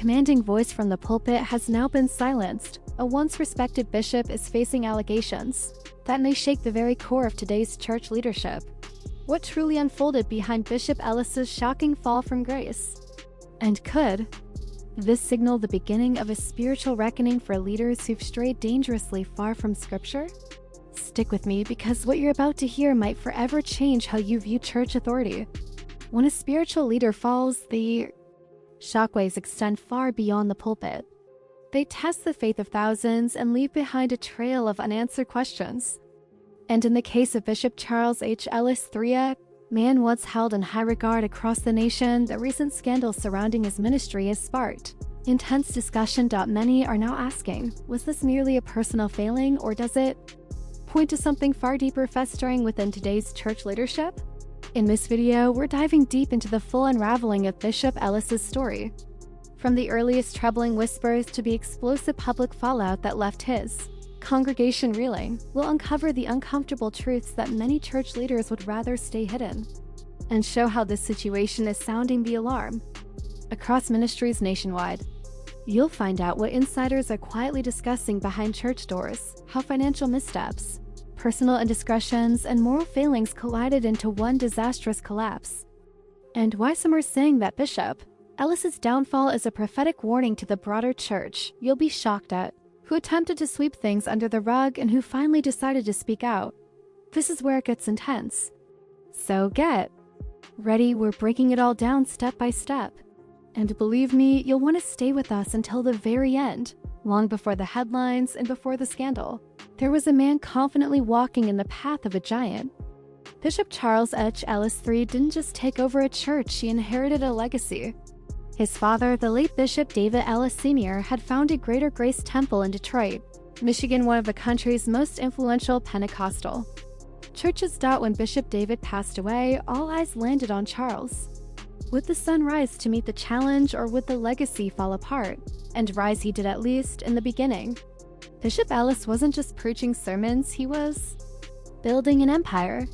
commanding voice from the pulpit has now been silenced. A once respected bishop is facing allegations that may shake the very core of today's church leadership. What truly unfolded behind Bishop Ellis's shocking fall from grace? And could this signal the beginning of a spiritual reckoning for leaders who've strayed dangerously far from Scripture? Stick with me, because what you're about to hear might forever change how you view church authority. When a spiritual leader falls, the shockwaves extend far beyond the pulpit. They test the faith of thousands and leave behind a trail of unanswered questions. And in the case of Bishop Charles H. Ellis III, man once held in high regard across the nation, the recent scandals surrounding his ministry has sparked intense discussion. Many are now asking, was this merely a personal failing, or does it point to something far deeper festering within today's church leadership? In this video, we're diving deep into the full unraveling of Bishop Ellis's story. From the earliest troubling whispers to the explosive public fallout that left his congregation reeling, we'll uncover the uncomfortable truths that many church leaders would rather stay hidden, and show how this situation is sounding the alarm across ministries nationwide. You'll find out what insiders are quietly discussing behind church doors, how financial missteps, personal indiscretions, and moral failings collided into one disastrous collapse, and why some are saying that Bishop Ellis's downfall is a prophetic warning to the broader church. You'll be shocked at who attempted to sweep things under the rug and who finally decided to speak out. This is where it gets intense. So get ready, we're breaking it all down step by step. And believe me, you'll want to stay with us until the very end. Long before the headlines and before the scandal, there was a man confidently walking in the path of a giant. Bishop Charles H. Ellis III didn't just take over a church, he inherited a legacy. His father, the late Bishop David Ellis Sr., had founded Greater Grace Temple in Detroit, Michigan, one of the country's most influential Pentecostal churches. When Bishop David passed away, all eyes landed on Charles. Would the son rise to meet the challenge, or would the legacy fall apart? And rise he did, at least in the beginning. Bishop Ellis wasn't just preaching sermons, he was building an empire.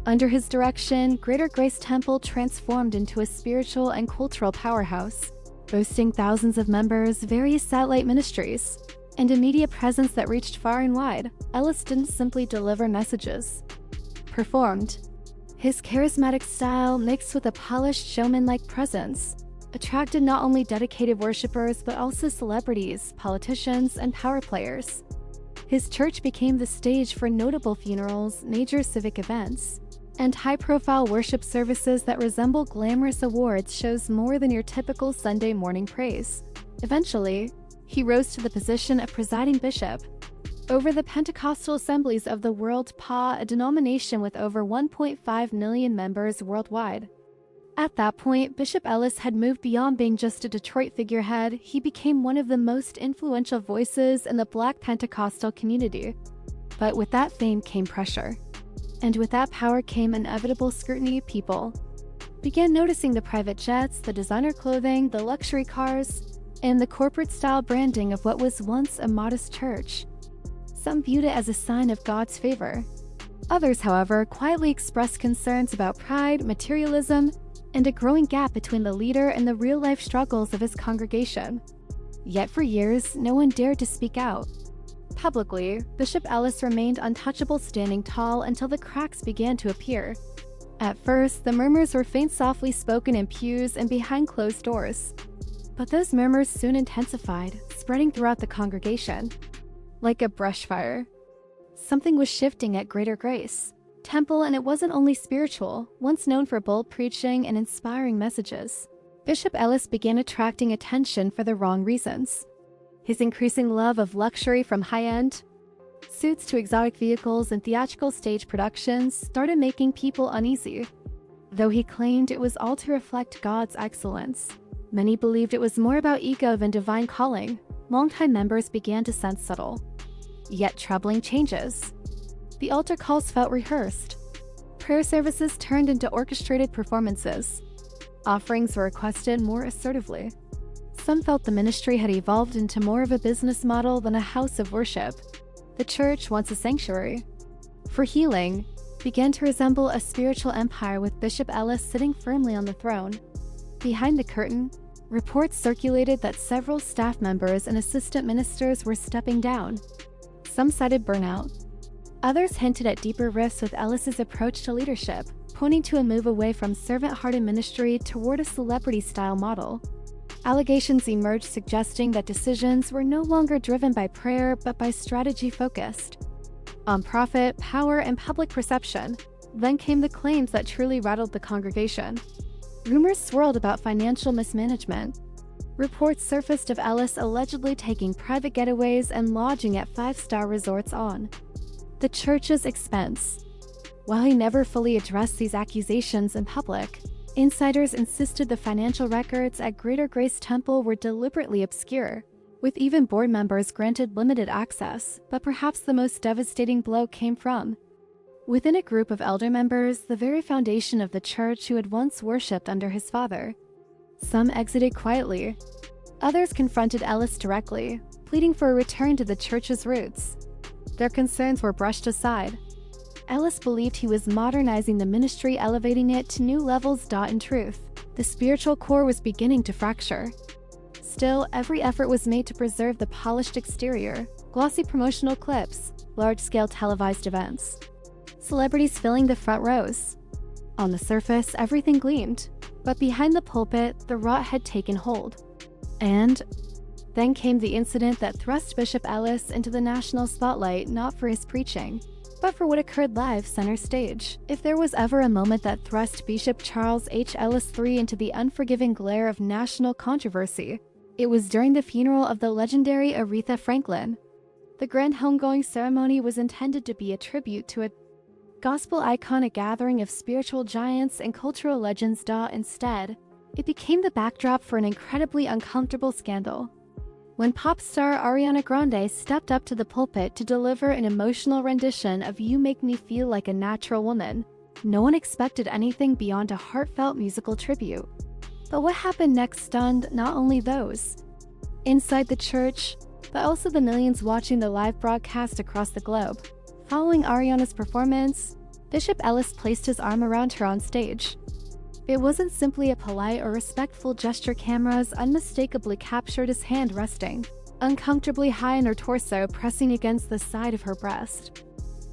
Under his direction, Greater Grace Temple transformed into a spiritual and cultural powerhouse, boasting thousands of members, various satellite ministries, and a media presence that reached far and wide. Ellis didn't simply deliver messages, performed. His charismatic style, mixed with a polished showman-like presence, attracted not only dedicated worshipers but also celebrities, politicians, and power players. His church became the stage for notable funerals, major civic events, and high-profile worship services that resemble glamorous awards shows more than your typical Sunday morning praise. Eventually, he rose to the position of presiding bishop over the Pentecostal Assemblies of the World, PA, a denomination with over 1.5 million members worldwide. At that point, Bishop Ellis had moved beyond being just a Detroit figurehead. He became one of the most influential voices in the Black Pentecostal community. But with that fame came pressure. And with that power came inevitable scrutiny. People began noticing the private jets, the designer clothing, the luxury cars, and the corporate-style branding of what was once a modest church. Some viewed it as a sign of God's favor. Others, however, quietly expressed concerns about pride, materialism, and a growing gap between the leader and the real-life struggles of his congregation. Yet for years, no one dared to speak out. Publicly, Bishop Ellis remained untouchable, standing tall until the cracks began to appear. At first, the murmurs were faint, softly spoken in pews and behind closed doors. But those murmurs soon intensified, spreading throughout the congregation. Like a brush fire, something was shifting at Greater Grace Temple, and it wasn't only spiritual. Once known for bold preaching and inspiring messages, Bishop Ellis began attracting attention for the wrong reasons. His increasing love of luxury, from high-end suits to exotic vehicles and theatrical stage productions, started making people uneasy. Though he claimed it was all to reflect God's excellence, many believed it was more about ego than divine calling. Longtime members began to sense subtle, yet troubling changes. The altar calls felt rehearsed. Prayer services turned into orchestrated performances. Offerings were requested more assertively. Some felt the ministry had evolved into more of a business model than a house of worship. The church, once a sanctuary for healing, began to resemble a spiritual empire, with Bishop Ellis sitting firmly on the throne. Behind the curtain, Reports circulated that several staff members and assistant ministers were stepping down. Some cited burnout. Others hinted at deeper rifts with Ellis's approach to leadership, pointing to a move away from servant-hearted ministry toward a celebrity-style model. Allegations emerged suggesting that decisions were no longer driven by prayer but by strategy focused on profit, power, and public perception. Then came the claims that truly rattled the congregation. Rumors swirled about financial mismanagement. Reports surfaced of Ellis allegedly taking private getaways and lodging at five-star resorts on the church's expense. While he never fully addressed these accusations in public, insiders insisted the financial records at Greater Grace Temple were deliberately obscure, with even board members granted limited access. But perhaps the most devastating blow came from within a group of elder members, the very foundation of the church who had once worshipped under his father. Some exited quietly. Others confronted Ellis directly, pleading for a return to the church's roots. Their concerns were brushed aside. Ellis believed he was modernizing the ministry, elevating it to new levels. In truth, the spiritual core was beginning to fracture. Still, every effort was made to preserve the polished exterior, glossy promotional clips, large-scale televised events, celebrities filling the front rows. On the surface, everything gleamed, but behind the pulpit, the rot had taken hold. And then came the incident that thrust Bishop Ellis into the national spotlight, not for his preaching, but for what occurred live center stage. If there was ever a moment that thrust Bishop Charles H. Ellis III into the unforgiving glare of national controversy, it was during the funeral of the legendary Aretha Franklin. The grand homegoing ceremony was intended to be a tribute to a gospel icon, a gathering of spiritual giants and cultural legends. Instead, it became the backdrop for an incredibly uncomfortable scandal. When pop star Ariana Grande stepped up to the pulpit to deliver an emotional rendition of "You Make Me Feel Like a Natural Woman," no one expected anything beyond a heartfelt musical tribute. But what happened next stunned not only those inside the church, but also the millions watching the live broadcast across the globe. Following Ariana's performance, Bishop Ellis placed his arm around her on stage. It wasn't simply a polite or respectful gesture. Cameras unmistakably captured his hand resting uncomfortably high on her torso, pressing against the side of her breast.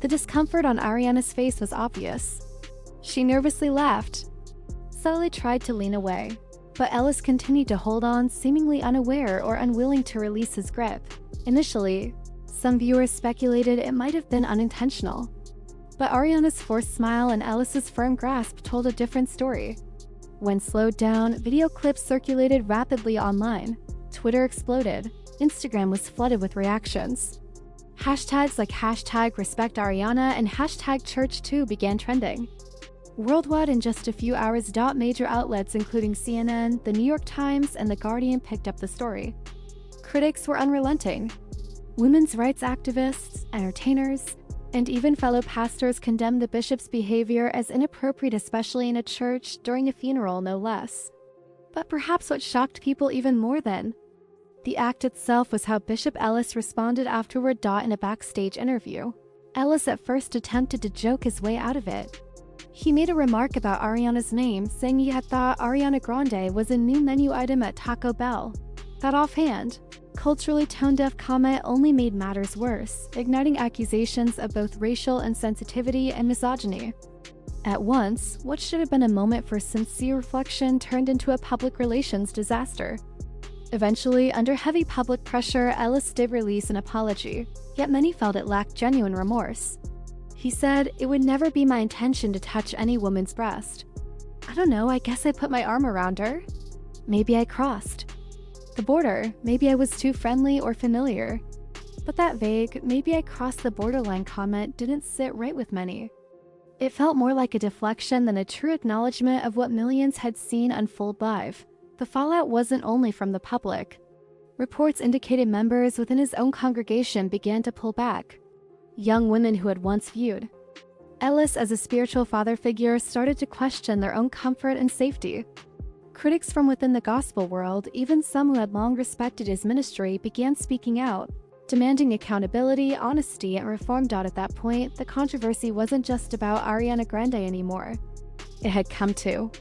The discomfort on Ariana's face was obvious. She nervously laughed, subtly tried to lean away, but Ellis continued to hold on, seemingly unaware or unwilling to release his grip. Initially, some viewers speculated it might have been unintentional, but Ariana's forced smile and Ellis's firm grasp told a different story. When slowed down, video clips circulated rapidly online. Twitter exploded. Instagram was flooded with reactions. Hashtags like #RespectAriana and #Church2 began trending worldwide in just a few hours. Major outlets including CNN, The New York Times, and The Guardian picked up the story. Critics were unrelenting. Women's rights activists, entertainers, and even fellow pastors condemned the bishop's behavior as inappropriate, especially in a church during a funeral, no less. But perhaps what shocked people even more than the act itself was how Bishop Ellis responded afterward. In a backstage interview, Ellis at first attempted to joke his way out of it. He made a remark about Ariana's name, saying he had thought Ariana Grande was a new menu item at Taco Bell. That offhand, culturally tone-deaf comment only made matters worse, igniting accusations of both racial insensitivity and misogyny. At once, what should have been a moment for sincere reflection turned into a public relations disaster. Eventually, under heavy public pressure, Ellis did release an apology, yet many felt it lacked genuine remorse. He said, "It would never be my intention to touch any woman's breast. I don't know, I guess I put my arm around her. Maybe I crossed the border, maybe I was too friendly or familiar." But that vague, "maybe I crossed the borderline" comment didn't sit right with many. It felt more like a deflection than a true acknowledgement of what millions had seen unfold live. The fallout wasn't only from the public. Reports indicated members within his own congregation began to pull back. Young women who had once viewed Ellis as a spiritual father figure started to question their own comfort and safety. Critics from within the gospel world, even some who had long respected his ministry, began speaking out, demanding accountability, honesty, and reform. At that point, the controversy wasn't just about Ariana Grande anymore. It had come to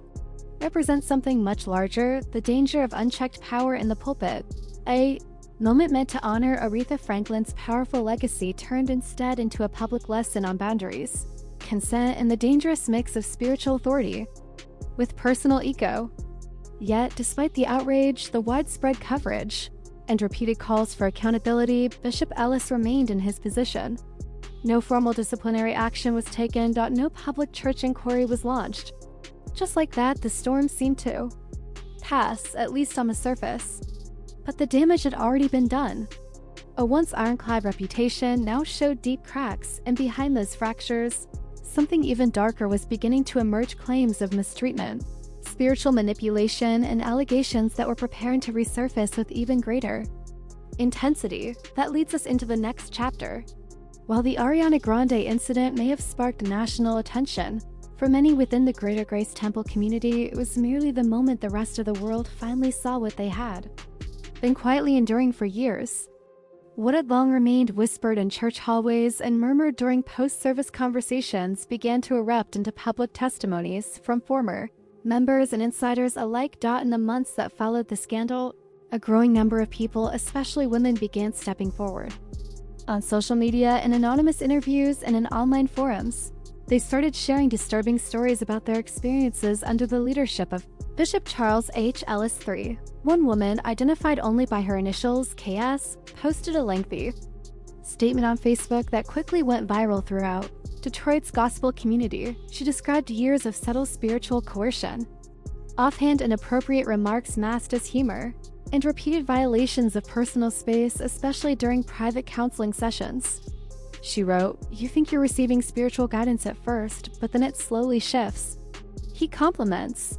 represents something much larger, the danger of unchecked power in the pulpit. A moment meant to honor Aretha Franklin's powerful legacy turned instead into a public lesson on boundaries, consent, and the dangerous mix of spiritual authority with personal ego. Yet, despite the outrage, the widespread coverage, and repeated calls for accountability, Bishop Ellis remained in his position. No formal disciplinary action was taken, no public church inquiry was launched. Just like that, the storm seemed to pass, at least on the surface. But the damage had already been done. A once ironclad reputation now showed deep cracks, and behind those fractures, something even darker was beginning to emerge: claims of mistreatment, spiritual manipulation, and allegations that were preparing to resurface with even greater intensity. That leads us into the next chapter. While the Ariana Grande incident may have sparked national attention, for many within the Greater Grace Temple community, it was merely the moment the rest of the world finally saw what they had been quietly enduring for years. What had long remained whispered in church hallways and murmured during post-service conversations began to erupt into public testimonies from former members and insiders alike. In the months that followed the scandal, a growing number of people, especially women, began stepping forward. On social media, in anonymous interviews, and in online forums, they started sharing disturbing stories about their experiences under the leadership of Bishop Charles H. Ellis III. One woman, identified only by her initials, KS, posted a lengthy statement on Facebook that quickly went viral throughout Detroit's gospel community. She described years of subtle spiritual coercion, offhand inappropriate remarks masked as humor, and repeated violations of personal space, especially during private counseling sessions. She wrote, "You think you're receiving spiritual guidance at first, but then it slowly shifts. He compliments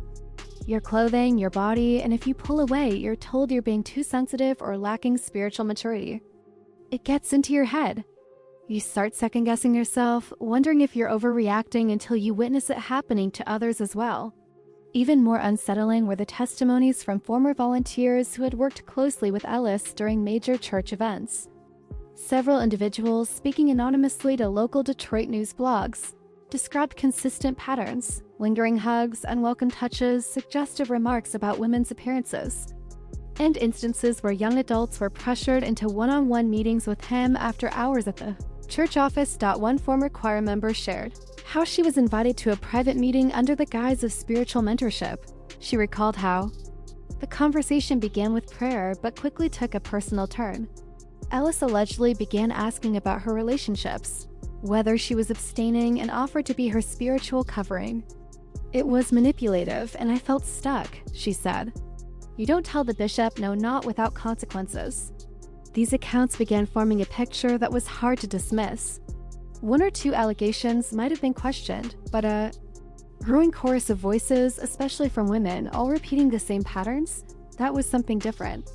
your clothing, your body, and if you pull away, you're told you're being too sensitive or lacking spiritual maturity. It gets into your head. You start second-guessing yourself, wondering if you're overreacting until you witness it happening to others as well." Even more unsettling were the testimonies from former volunteers who had worked closely with Ellis during major church events. Several individuals, speaking anonymously to local Detroit news blogs, described consistent patterns: lingering hugs, unwelcome touches, suggestive remarks about women's appearances, and instances where young adults were pressured into one-on-one meetings with him after hours at the church office. One former choir member shared how she was invited to a private meeting under the guise of spiritual mentorship. She recalled how the conversation began with prayer but quickly took a personal turn. Ellis allegedly began asking about her relationships, whether she was abstaining, and offered to be her spiritual covering. "It was manipulative, and I felt stuck," she said. "You don't tell the bishop no, not without consequences." These accounts began forming a picture that was hard to dismiss. One or two allegations might have been questioned, but a growing chorus of voices, especially from women, all repeating the same patterns, that was something different.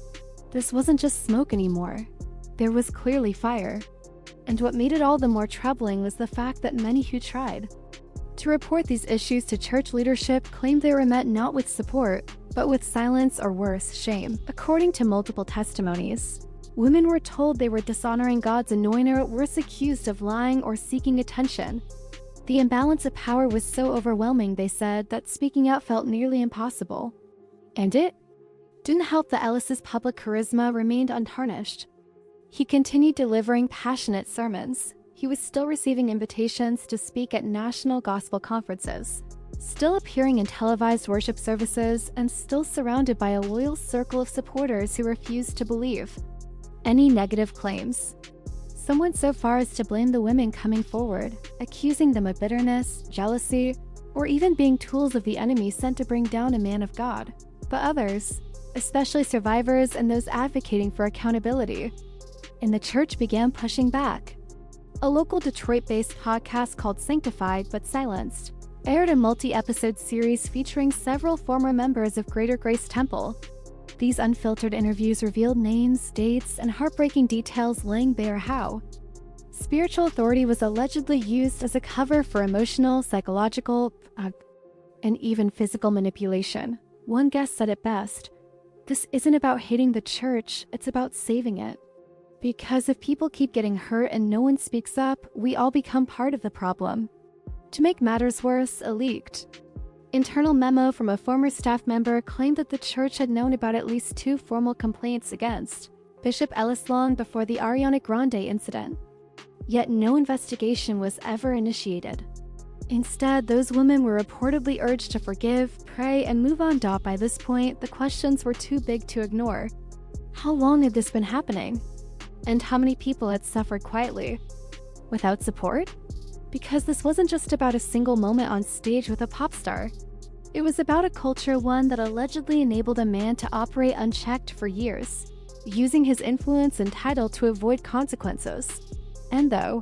This wasn't just smoke anymore. There was clearly fire. And what made it all the more troubling was the fact that many who tried to report these issues to church leadership claimed they were met not with support, but with silence or worse, shame. According to multiple testimonies, women were told they were dishonoring God's anointed or were accused of lying or seeking attention. The imbalance of power was so overwhelming, they said, that speaking out felt nearly impossible. And it didn't help that Ellis's public charisma remained untarnished. He continued delivering passionate sermons. He was still receiving invitations to speak at national gospel conferences, still appearing in televised worship services, and still surrounded by a loyal circle of supporters who refused to believe any negative claims. Some went so far as to blame the women coming forward, accusing them of bitterness, jealousy, or even being tools of the enemy sent to bring down a man of God. But others, especially survivors and those advocating for accountability in the church, began pushing back. A local Detroit-based podcast called Sanctified But Silenced aired a multi-episode series featuring several former members of Greater Grace Temple. These unfiltered interviews revealed names, dates, and heartbreaking details, laying bare how spiritual authority was allegedly used as a cover for emotional, psychological, and even physical manipulation. One guest said it best: "This isn't about hating the church, it's about saving it. Because if people keep getting hurt and no one speaks up, we all become part of the problem." To make matters worse, a leaked Internal memo from a former staff member claimed that the church had known about at least 2 formal complaints against Bishop Ellis long before the Ariana Grande incident. Yet no investigation was ever initiated. Instead, those women were reportedly urged to forgive, pray, and move on. By this point, the questions were too big to ignore. How long had this been happening? And how many people had suffered quietly, without support? Because this wasn't just about a single moment on stage with a pop star. It was about a culture, one that allegedly enabled a man to operate unchecked for years, using his influence and title to avoid consequences. And though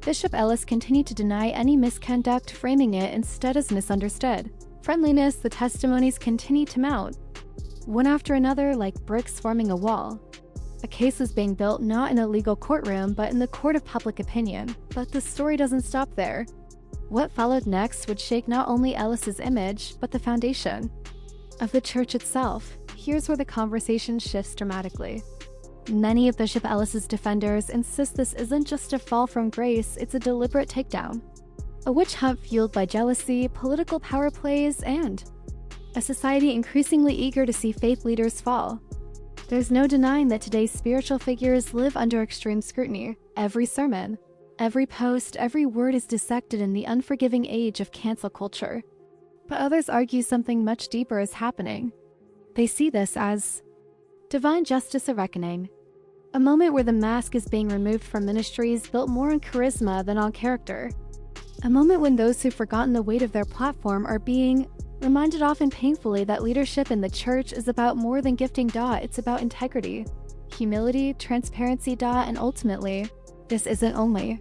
Bishop Ellis continued to deny any misconduct, framing it instead as misunderstood friendliness, the testimonies continued to mount, one after another like bricks forming a wall. A case was being built not in a legal courtroom, but in the court of public opinion. But the story doesn't stop there. What followed next would shake not only Ellis's image, but the foundation of the church itself. Here's where the conversation shifts dramatically. Many of Bishop Ellis's defenders insist this isn't just a fall from grace, it's a deliberate takedown. A witch hunt fueled by jealousy, political power plays, and a society increasingly eager to see faith leaders fall. There's no denying that today's spiritual figures live under extreme scrutiny. Every sermon, every post, every word is dissected in the unforgiving age of cancel culture. But others argue something much deeper is happening. They see this as divine justice, a reckoning. A moment where the mask is being removed from ministries built more on charisma than on character. A moment when those who've forgotten the weight of their platform are being reminded often painfully that leadership in the church is about more than gifting. It's about integrity, humility, transparency. And ultimately, this isn't only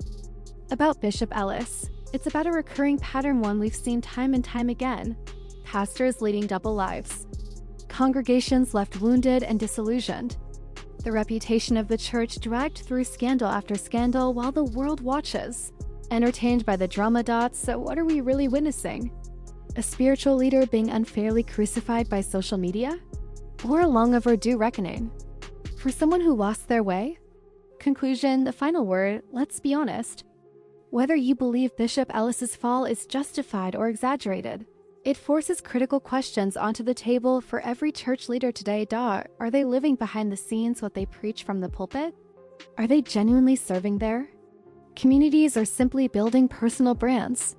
about Bishop Ellis. It's about a recurring pattern, one we've seen time and time again. Pastors leading double lives. Congregations left wounded and disillusioned. The reputation of the church dragged through scandal after scandal while the world watches, entertained by the drama. So what are we really witnessing? A spiritual leader being unfairly crucified by social media? Or a long overdue reckoning for someone who lost their way? Conclusion, the final word, let's be honest. Whether you believe Bishop Ellis's fall is justified or exaggerated, it forces critical questions onto the table for every church leader today. Are they living behind the scenes what they preach from the pulpit? Are they genuinely serving their communities or simply building personal brands?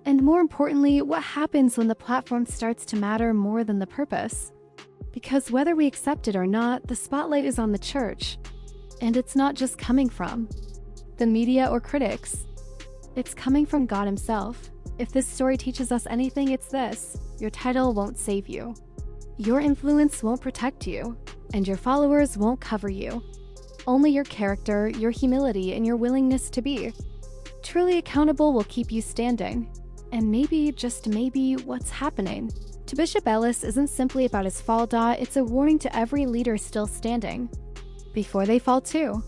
And more importantly, what happens when the platform starts to matter more than the purpose? Because whether we accept it or not, the spotlight is on the church. And it's not just coming from the media or critics. It's coming from God himself. If this story teaches us anything, it's this: your title won't save you. Your influence won't protect you. And your followers won't cover you. Only your character, your humility, and your willingness to be truly accountable will keep you standing. And maybe, just maybe, what's happening to Bishop Ellis isn't simply about his fall. It's a warning to every leader still standing before they fall too.